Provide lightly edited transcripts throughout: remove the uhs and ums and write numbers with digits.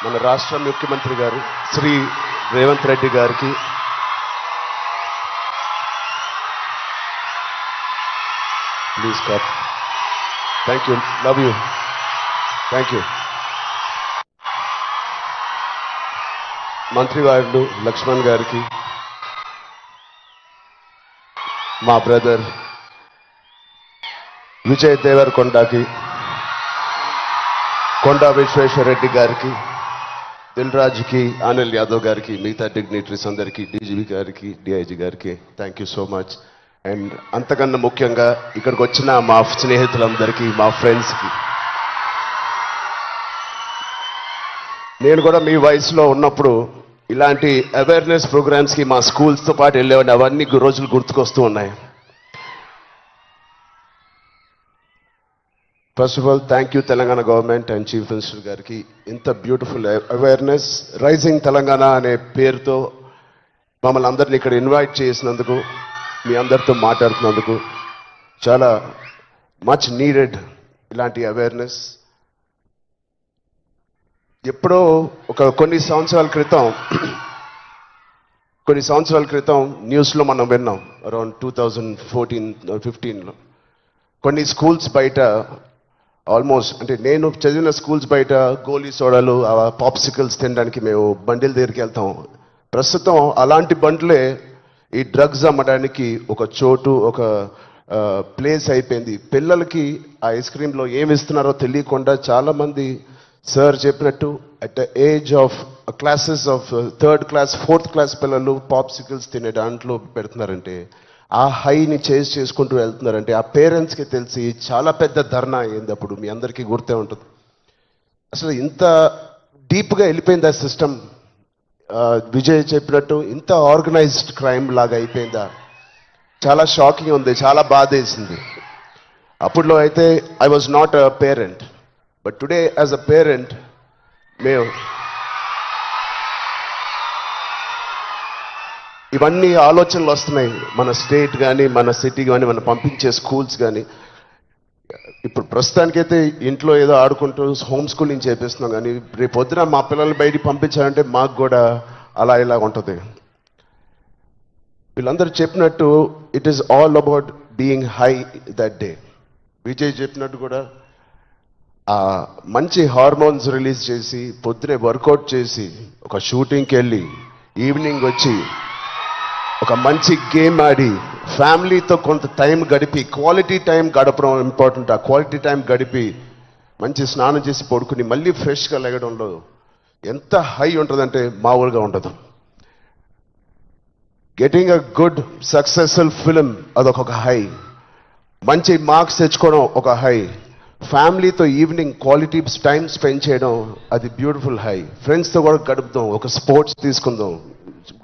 మన రాష్ట్ర ముఖ్యమంత్రి గారు శ్రీ రేవంత్ రెడ్డి గారికి, ప్లీజ్ కప్. Thank you, love you, thank you. మంత్రివారులు లక్ష్మణ్ గారికి, మా బ్రదర్ విజయ్ దేవరకొండకి, కొండా విశ్వేశ్వరరెడ్డి గారికి, దిల్ రాజుకి, అనిల్ యాదవ్ గారికి, మిగతా డిగ్నిటరీస్ అందరికీ, డీజీపీ గారికి, డిఐజీ గారికి thank you so much. And అంతకన్నా ముఖ్యంగా ఇక్కడికి వచ్చిన మా స్నేహితులందరికీ, మా ఫ్రెండ్స్కి, నేను కూడా మీ వయసులో ఉన్నప్పుడు ఇలాంటి అవేర్నెస్ ప్రోగ్రామ్స్కి మా స్కూల్స్తో పాటు వెళ్ళేవాడిని. అవన్నీ రోజులు గుర్తుకొస్తూ ఉన్నాయి. First of all thank you Telangana government and chief minister గారికి. ఇంత బ్యూటిఫుల్ అవేర్నెస్ రైజింగ్ తెలంగాణ అనే పేరుతో మమ్మల్ని అందరినీ ఇక్కడ ఇన్వైట్ చేసినందుకు, మీ అందరితో మాట్లాడుతున్నందుకు చాలా మచ్ నీడెడ్ ఇలాంటి అవేర్నెస్. ఎప్పుడో కొన్ని సంవత్సరాల క్రితం న్యూస్లో మనం విన్నాం, అరౌండ్ 2014-15లో కొన్ని స్కూల్స్ బయట ఆల్మోస్ట్, అంటే నేను చదివిన స్కూల్స్ బయట గోలీ సోడాలు, పాప్సికల్స్ తినడానికి మేము బండిల దగ్గరికి వెళ్తాం. ప్రస్తుతం అలాంటి బండ్లే ఈ డ్రగ్స్ అమ్మడానికి ఒక చోటు, ఒక ప్లేస్ అయిపోయింది. పిల్లలకి ఆ ఐస్ క్రీమ్లో ఏమి ఇస్తున్నారో తెలియకుండా చాలామంది సార్ చెప్పినట్టు at the age of classes of 3rd class 4th class పిల్లలు పాప్సికల్స్ తినే దాంట్లో పెడుతున్నారంటే, ఆ హైని చేజ్ చేసుకుంటూ వెళ్తున్నారంటే ఆ పేరెంట్స్కి తెలిసి చాలా పెద్ద ధర్నా అయింది. అప్పుడు మీ అందరికీ గుర్తే ఉంటుంది. అసలు ఇంత డీప్గా వెళ్ళిపోయింది ఆ సిస్టమ్. విజయ్ చెప్పినట్టు ఇంత ఆర్గనైజ్డ్ క్రైమ్ లాగా అయిపోయిందా? చాలా షాకింగ్ ఉంది, చాలా బాధ వేసింది. అప్పుడులో అయితే I was not a parent, but today as a parent మేము ఇవన్నీ ఆలోచనలు వస్తున్నాయి. మన స్టేట్ కానీ, మన సిటీ కానీ, మనం పంపించే స్కూల్స్ కానీ. ఇప్పుడు ప్రస్తుతానికైతే ఇంట్లో ఏదో ఆడుకుంటూ హోమ్ స్కూలింగ్ చేపిస్తున్నాం, కానీ రేపు పొద్దున మా పిల్లల్ని బయటికి పంపించాలంటే మాకు కూడా అలా ఇలా ఉంటుంది. వీళ్ళందరూ చెప్పినట్టు it is all about being high that day. Vijay చెప్పినట్టు కూడా మంచి హార్మోన్స్ రిలీజ్ చేసి, పొద్దునే వర్కౌట్ చేసి, ఒక షూటింగ్కి వెళ్ళి ఈవినింగ్ వచ్చి ఒక మంచి గేమ్ ఆడి, ఫ్యామిలీతో కొంత టైం గడిపి, క్వాలిటీ టైం గడపడం ఇంపార్టెంట్. ఆ క్వాలిటీ టైం గడిపి మంచి స్నానం చేసి పడుకుని మళ్ళీ ఫ్రెష్గా లెగడంలో ఎంత హై ఉంటుందంటే మామూలుగా ఉండదు. Getting a good successful film అదొక హై, మంచి మార్క్స్ తెచ్చుకోవడం ఒక హై, ఫ్యామిలీతో ఈవినింగ్ క్వాలిటీ టైం స్పెండ్ చేయడం అది బ్యూటిఫుల్ హై, ఫ్రెండ్స్తో కూడా గడుపుదాం, ఒక స్పోర్ట్స్ తీసుకుందాం.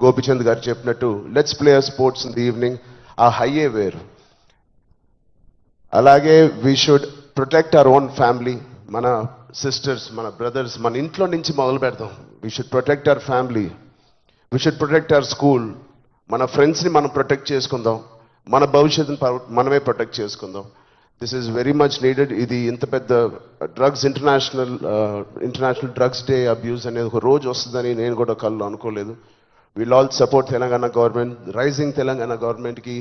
గోపిచంద్ గారు చెప్పినట్టు let's play sports in the evening, ఆ హైయే వేరు. అలాగే we should protect our own family, మన సిస్టర్స్, మన బ్రదర్స్, మన ఇంట్లో నుంచి మొదలు పెడదాం. We should protect our family, we should protect our school, మన ఫ్రెండ్స్ని మనం ప్రొటెక్ట్ చేసుకుందాం, మన భవిష్యత్తుని మనమే ప్రొటెక్ట్ చేసుకుందాం. This is very much needed. ఇది ఇంత పెద్ద drugs international drugs day abuse అనేది ఒక రోజు వస్తుందని నేను కూడా కళ్ళు అనుకోలేదు. Will all support Telangana government, rising Telangana గవర్నమెంట్కి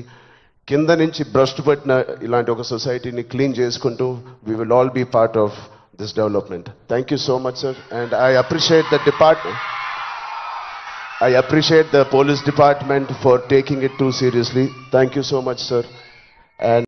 కింద నుంచి భ్రష్టు పట్టిన ఇలాంటి ఒక సొసైటీని క్లీన్ చేసుకుంటూ we will all be part of this development. Thank you so much sir. And I appreciate the police department for taking it too seriously. Thank you so much sir. And